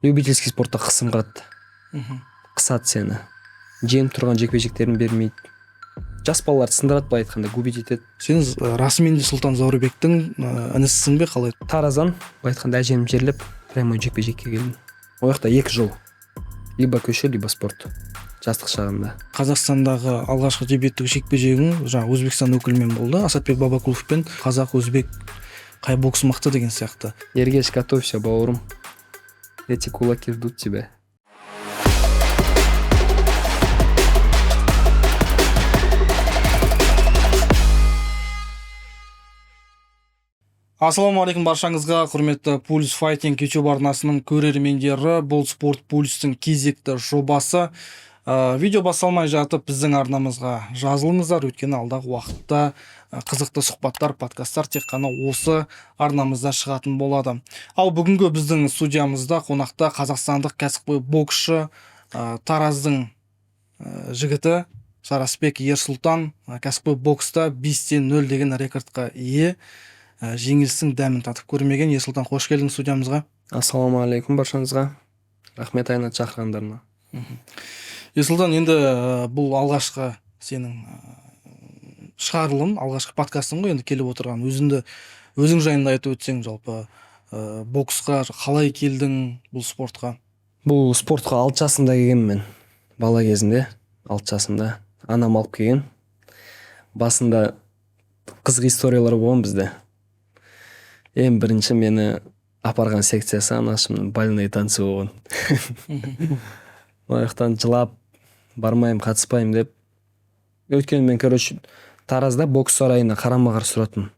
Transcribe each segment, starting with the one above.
Любительский спортта қысымға қысады сені. Жеңіп тұрған жекпе-жектерін бермейді. Жас балаларды сындырады, былай айтқанда губить етеді. Сен расымен де Сұлтан Заурбектің інісісің бе, қалай? Тараздан, былай айтқанда әжем жерлеп, прямой жекпе-жекке келдім. Ол жақта 2 жыл. Либо көше, либо спорт. Жастық шағында. Қазақстандағы алғашқы дебюттік жекпе-жегің жаңа Өзбекстан өкілімен болды. Асатбек Бабакуловпен қазақ, өзбек қай бокс мықты деген сияқты. Ергеш, готовься, бауырым. Эти кулаки ждут тебя. Ассалаумағалейкум баршаңызға, құрметті Pulse Fighting YouTube арнасының көрермендері. Бұл спорт пульстің кезекті жобасы. Видео басталмай жатып біздің арнамызға жазылыңыздар, өйткені алдағы уақытта қызықты сұхбаттар, подкасттар тек қана осы арнамызда шығатын болады. Ал бүгінгі біздің студиямызда қонақта қазақстандық кәсіпқой боксшы Тараздың жігіті Сарасбек Ерсұлтан, кәсіпқой бокста 5-0 деген рекордқа ие. Жеңілістің дәмін татып көрмеген. Ерсұлтан, қош келдің студиямызға. Ассалаумағалейкум баршаңызға. Рахмет Айнат шақырғандарына. Ерсұлтан, енді бұл алғашқы сенің шығарылым, алғашқы подкастың ғой, енді келіп отырған. Өзің жайында айтып өтсең, жалпы боксқа қалай келдің, бұл спортқа? Бұл спортқа 6 жасымда келгенмін мен. Бала кезінде 6 жасымда анам алып келген. Басында қызық историялар болған бізде. Ең бірінші мені апарған секциясы анашымның бальный танцы болған. Ояқтан жылап, бармайым, қатыспайым деп. Өйткені мен, Таразда бокс сарайына қарама-қарсы тұратынмын.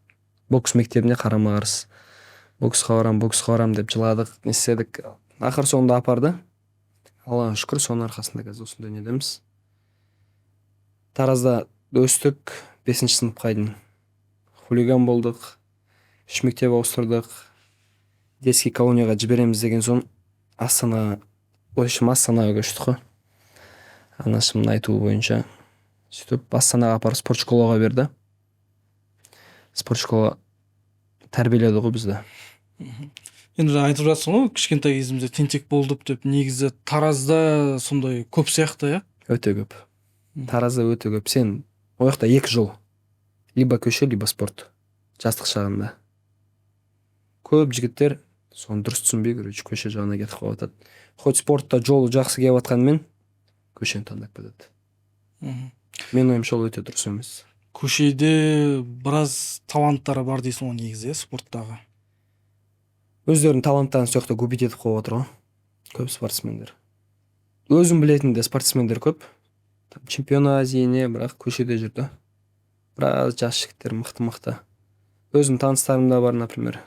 Бокс мектебіне қарама-қарсы. Боксқа барам деп жыладық, не істедік. Ақыр соңында апарды. Аллаға шүкір, соның арқасында қазір осындай недеміз. Таразда өстік, 5-ші сыныпқа дейін. Хулиган болдық. 3 мектеп ауыстырдық. Детский колонияға жібереміз деген соң Астанаға көштік қой. Анашымның айтуы бойынша. Сөйтіп Астанаға апарып спорт школаға берді. Спорт школа тәрбиеледі ғой бізді. Енді жаңа айтып жатсың ғой, кішкентай кезімізде тентек болдық деп. Негізі Таразда сондай көп сияқты, Өте көп. Таразда өте көп. Сен ол жақта 2 жыл. Либо көше, либо спорт. Жастық шағында. Көп жігіттер соны дұрыс түсінбей, көше жағына кетіп қалып жатады. Хоть спортта жолы жақсы келіп жатқанмен, көшені таңдап кетеді. Мен ойымша ол өте дұрыс емес. Көшеде біраз таланттары бар дейсің ғой негізі, спорттағы. Өздерінің таланттарын сол жақта губить етіп қойып отыр ғой. Көп спортсмендер. Өзім білетін де спортсмендер көп. Чемпион Азии не, бірақ көшеде жүрді. Біраз жас жігіттер мықты. Өзім таныстарымда бар, например.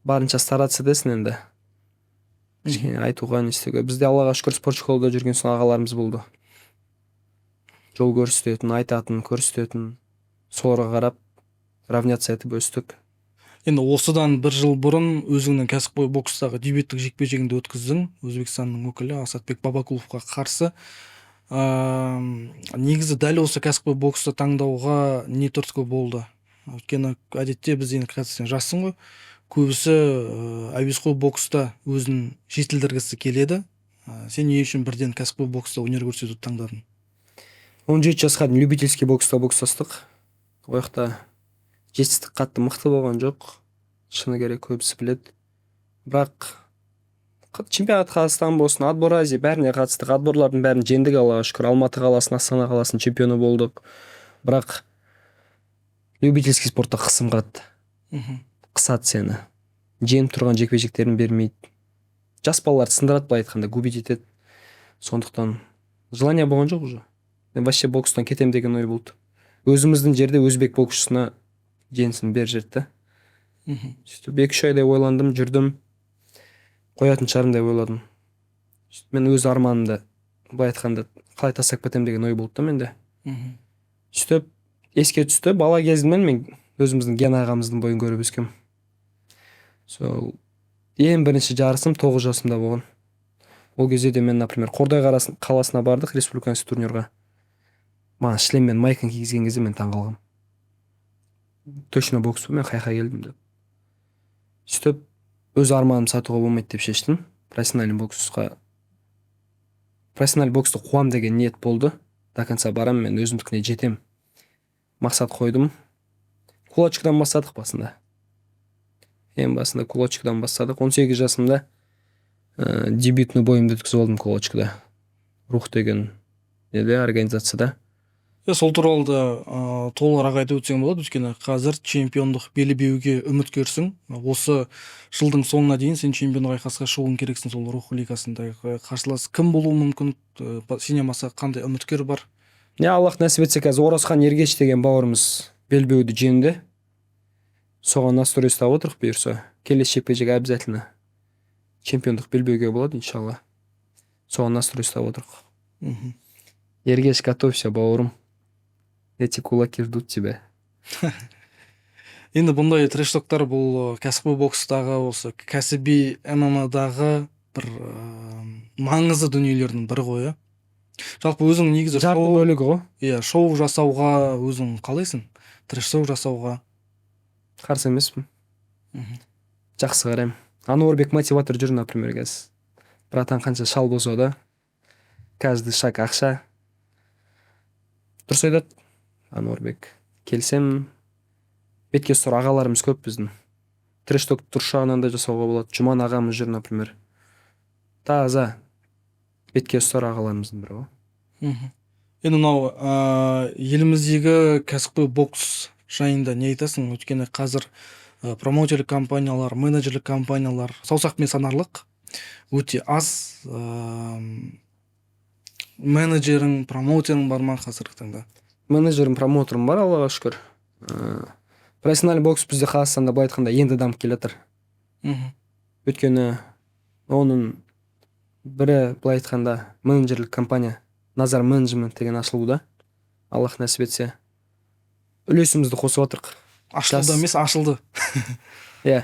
Барынша стараться десін енді. Айтуға не істеуге. Бізде Аллаға шүкір спорт школада жүрген соң ағаларымыз болды. Жол көрсететін, айтатын, көрсететін. Соларға қарап, равняться етіп өстік. Енді осыдан 1 жыл бұрын өзіңнің кәсіпқой бокстағы дебюттік жекпе-жегіңді өткіздің. Өзбекстанның өкілі Асатбек Бабакуловқа қарсы. Негізі дәл осы кәсіпқой боксты таңдауға не түрткі болды? Өйткені әдетте біз енді сен жассың ғой. Көбісі әуесқой бокста өзін жетілдіргісі келеді. Сен не үшін бірден кәсіпқой бокста өнер көрсетуді таңдадың? 17 жасқа дейін любительский бокста бокстастық. Ол жақта жетістік қатты мықты болған жоқ. Шыны керек көбісі біледі. Бірақ чемпионат Қазақстан болсын, отбор Азия бәріне қатыстық. Отборлардың бәрін жеңдік, Аллаға шүкір. Алматы қаласының, Астана қаласының чемпионы болдық. Бірақ любительский спортта қысым қатты. Қысады сені. Жеңіп тұрған жекпе-жектерін бермейді. Жас балаларды сындырады, былай айтқанда губить етеді. Сондықтан желание болған жоқ уже. Мен вообще бокстан кетем деген ой болды. Өзіміздің жерде өзбек боксшысына жеңсін бер жерді. Сөйтіп 2-3 айдай ойландым, жүрдім. Қоятын шығарым деп ойладым. Мен өз арманымды былай айтқанда қалай тастап кетем деген ой болды да менде. Сөйтіп еске түсті, бала кезімнен мен өзіміздің Ген ағамыздың бойын көріп өскем. Ең бірінші жарысым 9 жасымда болған. Ол кезде де мен, например, Қордай қаласына бардық республиканский турнирға. Маған шлеммен майканы кигізген кезде мен таңғалғам. Точно бокс мен қайқа келдім деп. Сөйтіп өз арманымды сатуға болмайды деп шештім. профессиональный боксты қуам деген ниет болды. До конца барам, мен өзімдікіне жетем. Мақсат қойдым. Кулачкадан бастадық басында. Ең басында кулачкадан бастадық. 18 жасымда дебютный бойымды өткізіп алдым кулачкада. Рух деген организацияда. Сол туралы да толығырақ айтып өтсең болады, өйткені қазір чемпиондық белбеуге үміткерсің. Осы жылдың соңына дейін сен чемпиондық айқасқа шығуың керексің. Сол рух лигасындағы қарсылас кім болуы мүмкін? Сенен басқа қандай үміткер бар? Аллах нәсіп етсе, қазір Оразхан Ергеш деген бауырымыз белбеуді жеңді. Соған настрой ұстап отырық бұйырса. Келесі жекпе-жек обязательно чемпиондық белбеуге болады, иншалла. Соған настрой ұстап отырық. Ергеш, готовься, бауырым. Эти кулаки ждут тебя. Енді бұндай трэш-токтар бұл кәсіби бокстағы, осы кәсіби ММА-дағы бір маңызды дүниелердің бірі ғой. Жалпы өзің негізі жарты бөлігі ғой. Иә, шоу жасауға өзің қалайсың? Трэш-шоу жасауға қарсы емеспін. Жақсы қараймын. Ануарбек мотиватор жүр, например, қазір. Братан, қанша шал болса да, каждый шаг ақша. Дұрыс айтады Ануарбек. Келсем, бетке сұр ағаларымыз көп біздің. Трэш-ток тұршағынан да жасауға болады. Жұман ағамыз жүр, например. Таза бетке сұр ағаларымыздың бірі ғой. Енді мынау еліміздегі кәсіби бокс жайында не айтасың? Өйткені қазір промоутерлік компаниялар, менеджерлік компаниялар саусақпен санарлық өте аз. Менеджерің, промоутерің бар ма қазіргі таңда? Менеджерім, промоутерім бар, Аллаға шүкір. Профессиональный бокс бізде Қазақстанда былай айтқанда енді дамып келе жатыр. Өйткені оның бірі былай айтқанда менеджерлік компания Назар менеджмент деген ашылуда. Аллах нәсіп етсе, үлесімізді қосып отырық. Ашылды емес, ашылды. Иә,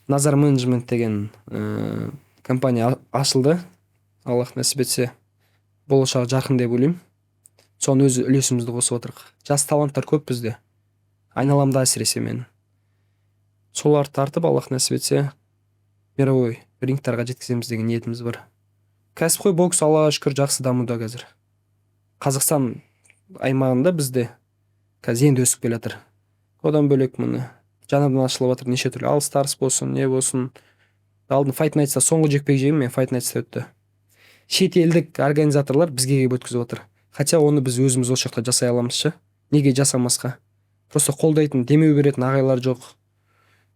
Назар менеджмент деген компания ашылды. Аллах нәсіп етсе, болашағы жарқын деп ойлаймын. Соны өз үлесімізді қосып отырық. Жас таланттар көп бізде. Айналамда әсіресе мен. Соларды тартып, Аллах нәсіп етсе, мировой рингтарға жеткіземіз деген ниетіміз бар. Кәсіпқой бокс Аллаға шүкір жақсы дамуда қазір. Қазақстан аймағында бізде қазір енді өсіп келе жатыр. Одан бөлек міне жаңадан ашылып жатыр неше түрлі All Stars болсын, не болсын. Алдын Fight Nights'та соңғы жекпе-жегім мен Fight Nights'та өтті. Шет елдік организаторлар бізге келіп өткізіп отыр. Хотя оны біз өзіміз осы жақта жасай аламызшы. Неге жасамасқа? Просто қолдайтын, демеу беретін ағайлар жоқ.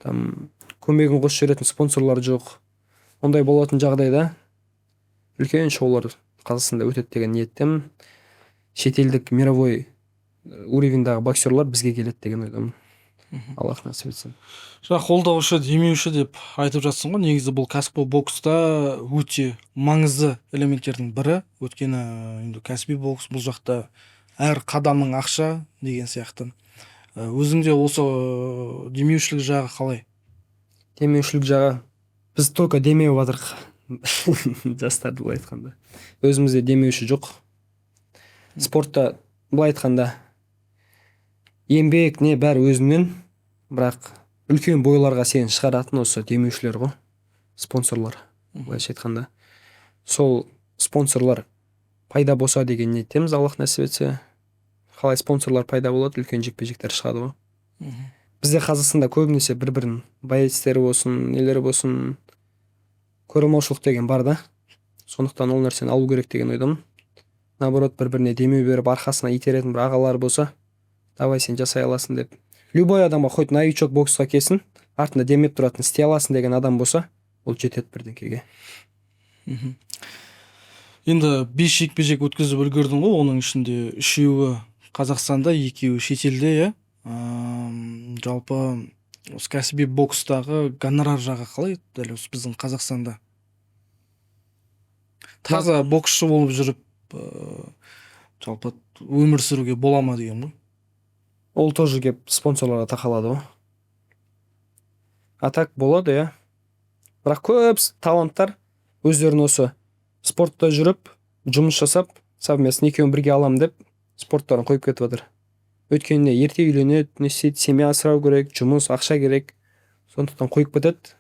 Там көмегін қосып жүретін спонсорлар жоқ. Ондай болатын жағдайда үлкен шоулар Қазақстанда өтеді деген ниеттемін. Шетелдік мировой уровеньдағы боксерлар бізге келеді деген ойдамын. Аллах нәсіп етсін. Қолдаушы, демеуші деп айтып жатсың ғой. Негізі бұл кәсіби бокста өте маңызды элементтердің бірі. Өйткені енді кәсіби бокс бұл жақта әр қадамның ақша деген сияқты. Өзіңде осы демеушілік жағы қалай? Демеушілік жағы біз только демеу жатырық. Жастарды былай айтқанда. Өзімізде демеуші жоқ. Спортта былай айтқанда еңбек не бәрі өзіңнен, бірақ үлкен бойларға сені шығаратын осы демеушілер ғой, спонсорлар. Былайша айтқанда. Сол спонсорлар пайда болса деген ниеттеміз, Аллах нәсіп етсе. Қалай спонсорлар пайда болады, үлкен жекпе-жектер шығады ғой. Бізде Қазақстанда көбінесе бір-бірін боецтері болсын, нелері болсын, көремаушылық деген бар да. Сондықтан ол нәрсені алу керек деген ойдамын. Наоборот, бір-біріне демеу беріп, арқасына итеретін бір ағалар болса, давай сен жасай аласың деп. Любой адамға хоть новичок боксқа келсін, артында демеп тұратын, істей аласың деген адам болса, ол жетеді бірдеңкеге. Енді 5 жекпе-жек өткізіп үлгердің ғой, оның ішінде 3-еуі Қазақстанда, 2-еуі шетелде, жалпы осы кәсіби бокстағы гонорар жағы қалай дәл осы біздің Қазақстанда? Таза боксшы болып жүріп, жалпы өмір сүруге бола ма деген ғой? Ол тоже кеп спонсорларға тақалады ғой. А так болады, я. Бірақ көп таланттар өздерін осы спортта жүріп, жұмыс жасап, совместно екеуін бірге алам деп спорттарын қойып кетіп жатыр. Өткенде ерте үйленеді, не істейді, семья асырау керек, жұмыс, ақша керек. Сондықтан қойып кетеді.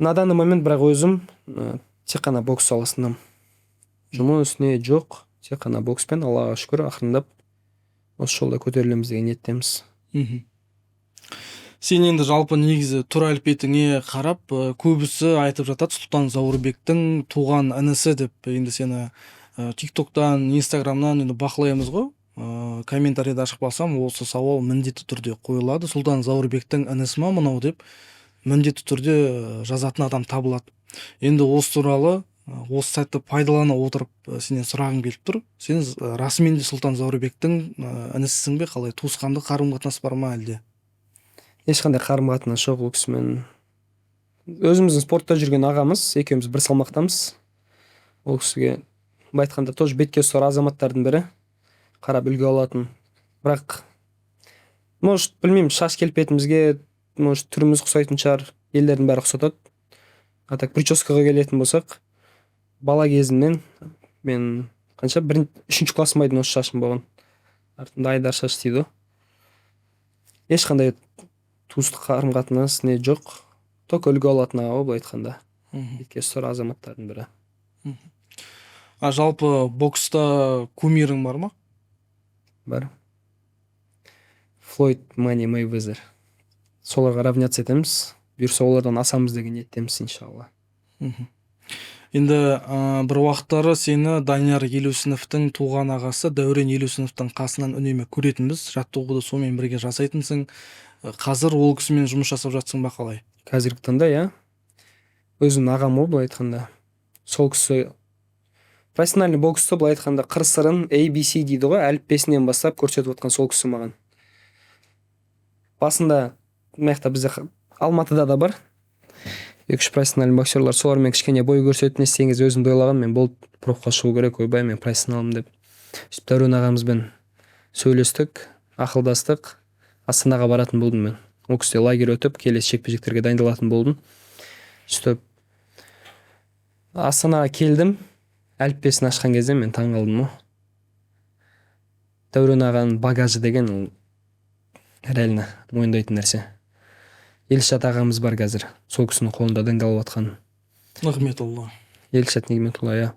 на данный момент бірақ өзім тек қана бокс саласындамын. Жұмыс не жоқ, тек қана бокспен Аллаға шүкір ақырындап осы жолда көтерілеміз деген ниеттеміз. Сен енді жалпы негізі тур әлпетіңе қарап, көбісі айтып жатады Сұлтан Заурбектің туған інісі деп. Енді сені тиктоктан, инстаграмнан енді бақылаймыз ғой. Комментарийда ашып қалсам, осы сауал міндетті түрде қойылады. Сұлтан Заурбектің інісі ма мынау деп міндетті түрде жазатын адам табылады. Енді осы туралы осы сәтті пайдалана отырып сенен сұрағым келіп тұр. Сен расымен де Сұлтан Заурбектің інісісің бе, қалай, туысқандық қарым-қатынас бар ма әлде? Ешқандай қарым-қатынас жоқ ол кісімен. Өзіміздің спортта жүрген ағамыз, екеуміз бір салмақтамыз. Ол кісіге былай айтқанда тоже бетке ұстар азаматтардың бірі, қарап үлгі алатын. Бірақ может білмеймін, шаш келбетімізге может түріміз ұқсайтын шығар, елдердің бәрі ұқсатады. А так прическаға келетін болсақ, бала кезімнен мен қанша 3-ші классым айдың осы шашым болған. Артында айдар шаш дейді. Ешқандай туыстық қарым-қатынас не жоқ. Ток үлгі алатын аға былай айтқанда. Бетке ұстар азаматтардың бірі. Жалпы бокста кумирің бар ма? Бар. Флойд, Мани, Мейвезер. Соларға равняться етеміз. Бұйырса олардан асамыз деген ниеттеміз иншалла. Енді бір уақыттары сені Данияр Елеусіновтың туған ағасы Дәурен Елеусіновтың қасынан үнемі көретінбіз. Жаттығуды сонымен бірге жасайтынсың. Қазір ол кісімен жұмыс жасап жатсың ба қалай? Қазіргі таңда, я. Өзім ағам ол былай айтқанда. Сол кісі профессиональный боксты былай айтқанда қыр-сырын ABC дейді ғой, әліппесінен бастап көрсетіп отқан сол кісі маған. Басында маяқта бізде Алматыда да бар. 2-3 профессиональный боксерлар, солармен кішкене бой көрсетіп не істеңіз өзімді ойлаған, мен бұл профқа шығу керек, ойбай мен профессионалмын деп. Дәурен ағамызбен сөйлестік, ақылдастық, Астанаға баратын болдым мен. Ол кісіде лагерь өтіп, келесі жекпе-жектерге дайындалатын болдым. Сөйтіп Астанаға келдім, әліппесін ашқан кезде мен таң қалдым. Дәурен ағаның багажы деген ол реально мойындайтын нәрсе. Елшат ағамыз бар қазір, сол кісінің қолында дайындалып жатқан. Нығметолла. Елшат Нығметолла, я.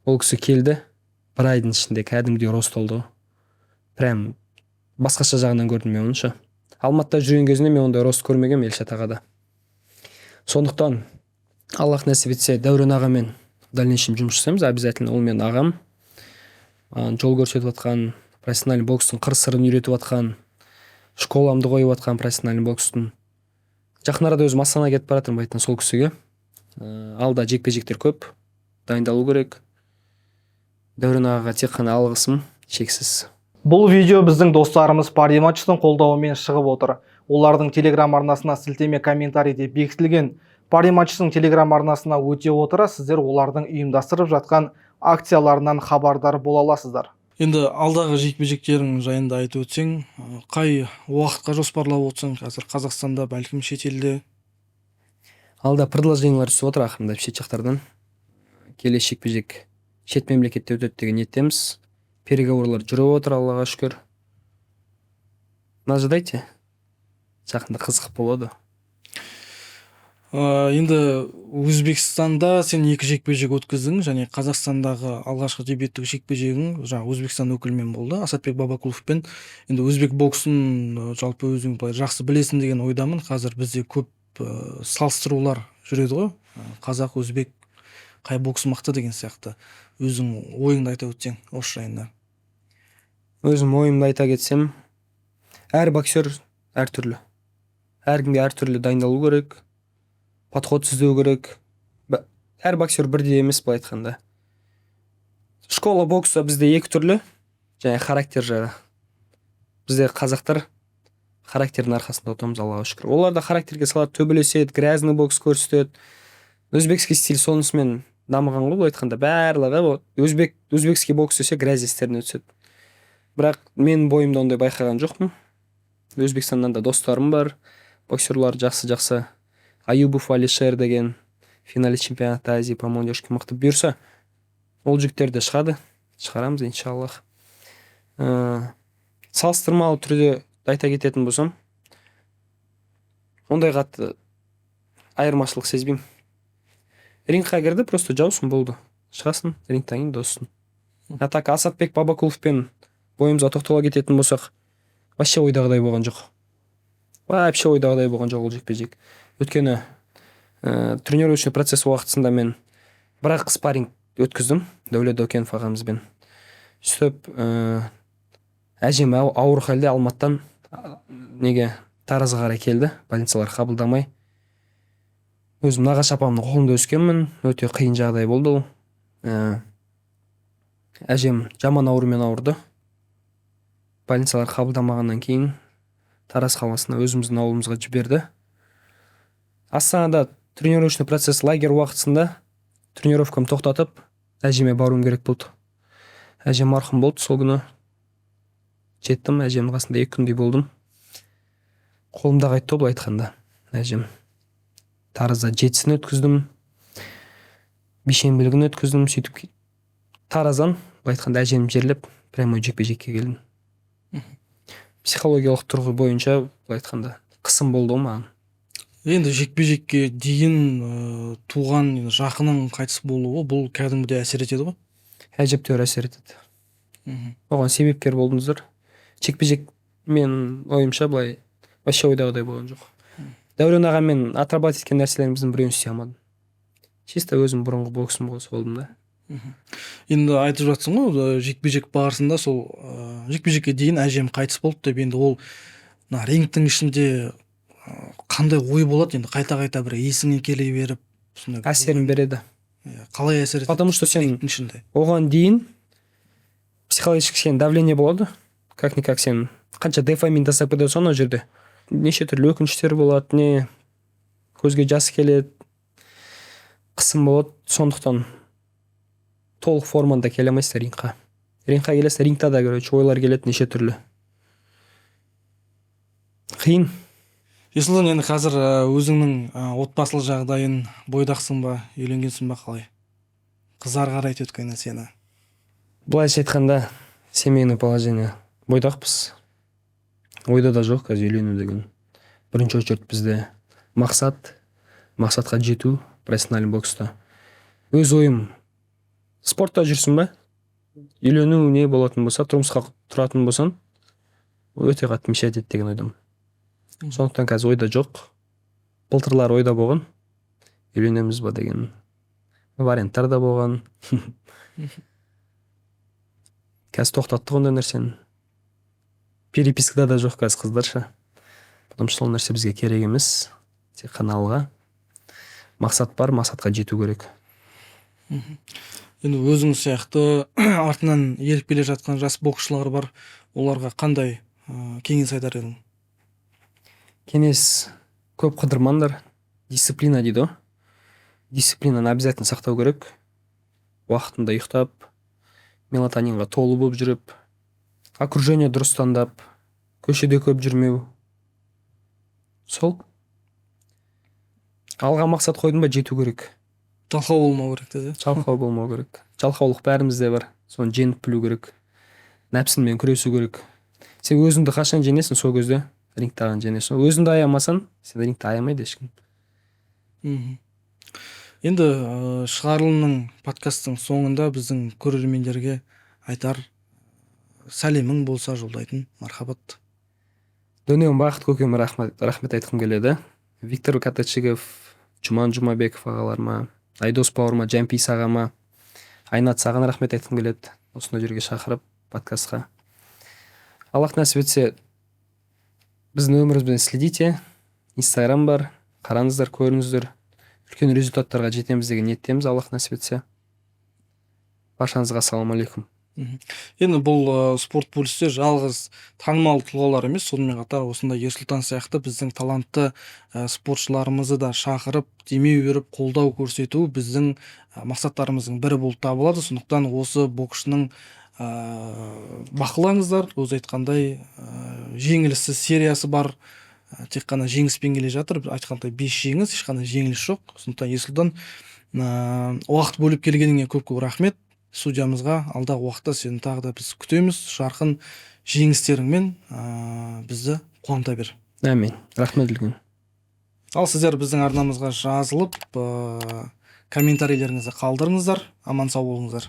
Ол кісі келді, бір айдың ішінде кәдімгідей рост oldu. Прям басқаша жағынан көрдім мен онша. Алматыда жүрген кезінде мен ондай рост көрмегенмін Елшат ағада. Сондықтан Аллах нәсіп етсе Дәурен ағамен в дальнейшем жұмыс жасаймыз, обязательно. Ол мен ағам, жол көрсетіп жатқан, профессиональный бокстың қыр-сырын үйретіп жатқан, школамды қойып жатқан профессиональный бокстың. Жақын арада өзім Астанаға кетіп баратырмын айтқан сол кісіге. Алда жекпе-жектер көп, дайындалу керек. Дәурен ағаға тек қана алғысым шексіз. Бұл видео біздің достарымыз Париматчтың қолдауымен шығып отыр. Олардың телеграм арнасына сілтеме комментарийде бекітілген. Париматчтың телеграм арнасына өте отыра сіздер олардың ұйымдастырып жатқан акцияларынан хабардар бола аласыздар. Енді алдағы жекпе-жектерің жайында айтып өтсең, қай уақытқа жоспарлап отырсың? Қазір Қазақстанда, бәлкім шетелде? Алда предложениялар түсіп отыр ақырындап шет жақтардан. Келесі жекпе-жек шет мемлекетте өтеді деген ниеттеміз. Переговорлар жүріп отыр, Аллаға шүкір. Ожидайте. Жақында қызық болады. Енді Өзбекстанда сен 2 жекпе-жек өткіздің, және Қазақстандағы алғашқы дебюттік жекпе-жегің Өзбекстан өкілімен болды, Асатбек Бабакуловпен. Енді өзбек боксын жалпы өзің жақсы білесің деген ойдамын. Қазір бізде көп салыстырулар жүреді ғой. Қазақ, өзбек, қай бокс мықты деген сияқты. Өзің ойыңды айта өтсең осы жайында. Өзім ойымды айта кетсем, әр боксер әртүрлі. Әркімге әртүрлі дайындалу керек. Подход іздеу керек. Әр боксер бірдей емес былай айтқанда. Школа бокса бізде 2 түрлі, және характер жағы. Бізде қазақтар характердің арқасында отырмыз, Аллаға шүкір. Олар да характерге салады, төбелеседі, грязный бокс көрсетеді. Өзбекский стиль сонысымен дамыған ғой былай айтқанда. Барлығы өзбекский бокс десе грязь істеріне өтеді. Бірақ мен бойымда ондай байқаған жоқпын. Өзбекстаннан да достарым бар, боксерлар жақсы. Аюбов Алишер деген финалист чемпионата Азии по молодежке мықты. Бұйырса, ол жігіттерді шығарамыз иншаллах. Салыстырмалы түрде айта кететін болсам, ондай қатты айырмашылық сезбеймін. рингқа кірді, просто жаусың болды, шығасың, рингтен кейін доссың. А так Асатбек Бабакуловпен бойымызға тоқтала кететін болсақ, вообще ойдағыдай болған жоқ. Вообще ойдағыдай болған жоқ ол жекпе-жек. Өйткені тренировочный процесс уақытысында мен бірақ спарринг өткіздім Дәулет Дәукенов ағамызбен. Сөйтіп әжем ауыр халде Алматыдан неге Таразға қарай келді, больницалар қабылдамай. Өзім нағашы апамның қолында өскенмін, өте қиын жағдай болды ол. Әжем жаман аурумен ауырды. Больницалар қабылдамағаннан кейін Тараз қаласына өзіміздің ауылымызға жіберді. Астанада тренировочный процесс лагерь уақытысында тренировкам тоқтатып, әжеме баруым керек болды. Әжем марқұм болды сол күні. Жеттім, әжемнің қасында 2 күндей болдым. Қолымда қайтты бұл айтқанда. Әжем Таразда 7-сін өткіздім, бейсенбілігін өткіздім, сөйтіп Тараздан айтқанда әжем жерлеп прямой жекпе-жекке келдім. Психологиялық тұрғы бойынша айтқанда қысым болды маған. Енді жекпе-жекке дейін туған жақының қайтыс болуы бұл кәдімгідей әсер етеді ғой? Әжептәуір әсер етеді. Оған себепкер болдыңыздар. Жекпе-жек мен ойымша былай вообще ойдағыдай болған жоқ. Дәурен ағамен отрабатывать еткен нәрселеріміздің біреуін істей алмадым. Чисто өзім бұрынғы боксым болса болдым да. Енді айтып жатсың ғой, жекпе-жек барысында сол жекпе-жекке дейін әжем қайтыс болды деп, енді ол рингтің ішінде қандай ой болады, енді қайта-қайта бір есіңе келе беріп, әсерін береді. Қалай әсер етеді? Потому что сен оған дейін психологический сен давление болады. Как-никак сен қанша дофамин тастап кетеді ана жерде. Неше түрлі өкініштер болады, не көзге жас келеді, қысым болады. Сондықтан толық форманда келе алмайсың рингқа. Рингқа келесің, рингта да ойлар келеді неше түрлі. Қиын. Есілден, енді қазір өзіңнің отбасылық жағдайын, бойдақсың ба, үйленгенсің ба, қалай? Қыздар қарайды өткені сені? Былайша айтқанда, семейный положение. Бойдақпыз. Ойда да жоқ қазір үйлену деген. Бірінші очередь бізде мақсатқа жету профессиональный бокста. Өз ойым, спортта жүрсің ба? Үйлену не болатын болса, тұрмысқа тұратын болсан, өте қатты мешает етеді деген ойдамын. Сондықтан қазір ойда жоқ. Былтырлар ойда болған. Үйленеміз ба деген варианттар да болған. Қазір тоқтаттық ондай нәрсені. Перепискада да жоқ қазір қыздарша. Потому что ол нәрсе бізге керек емес. Тек қана алға. Мақсат бар, мақсатқа жету керек. Енді өзің сияқты артынан еріп келе жатқан жас боксшылар бар. Оларға қандай кеңес айтар едің? Кеңес көп қыдырмаңдар. Дисциплина дейді. Дисциплинаны обязательно сақтау керек. Уақытында ұйықтап, мелатонинға толы болып жүріп, окружение дұрыс таңдап, көшеде көп жүрмеу. Сол. Алға мақсат қойдың ба, жету керек. Жалқау болмау керек деді. Жалқау болмау керек. Жалқаулық бәрімізде бар. Соны жеңіп білу керек. Нәпсіңмен күресу керек. Сен өзіңді қашан жеңесің, сол кезде рингтаған жеңесің. Өзіңді аямасаң, сен рингті аямайды ешкім. Енді шығарылымның подкасттың соңында біздің көрермендерге айтар сәлемің болса жолдайтын мархабат. Дөнен Бақыт көкеме рахмет айтқым келеді. Виктор Катачигов, Жұман Жұмабеков ағаларыма, Айдос бауырыма, Жампис ағама, Айнат саған рахмет айтқым келеді. Осында жерге шақырып подкастқа. Аллах нәсіп етсе, біздің өмірімізбен следите. Инстаграм бар, қараңыздар, көріңіздер. Үлкен результаттарға жетеміз деген ниеттеміз, Аллах нәсіп етсе. Баршаңызға ассаламу алейкум. Енді бұл спорт пульсте жалғыз танымал тұлғалар емес, сонымен қатар осында Ерсұлтан сияқты біздің талантты спортшыларымызды да шақырып, демеу беріп, қолдау көрсету біздің мақсаттарымыздың бірі болып табылады. Сондықтан осы боксшының бақылаңыздар. Өзі айтқандай жеңіліссіз сериясы бар. Тек қана жеңіспен келе жатыр. Айтқандай 5 жеңіс, ешқандай жеңіліс жоқ. Сондықтан Ерсұлтан уақыт бөліп келгеніңе көп-көп рахмет. Судьямызға алдағы уақытта сені тағы да біз күтеміз. Жарқын жеңістеріңмен бізді қуанта бер. Әмин. Рахмет үлкен. Ал сіздер біздің арнамызға жазылып, комментарийлеріңізді қалдырыңыздар. Аман сау болыңыздар.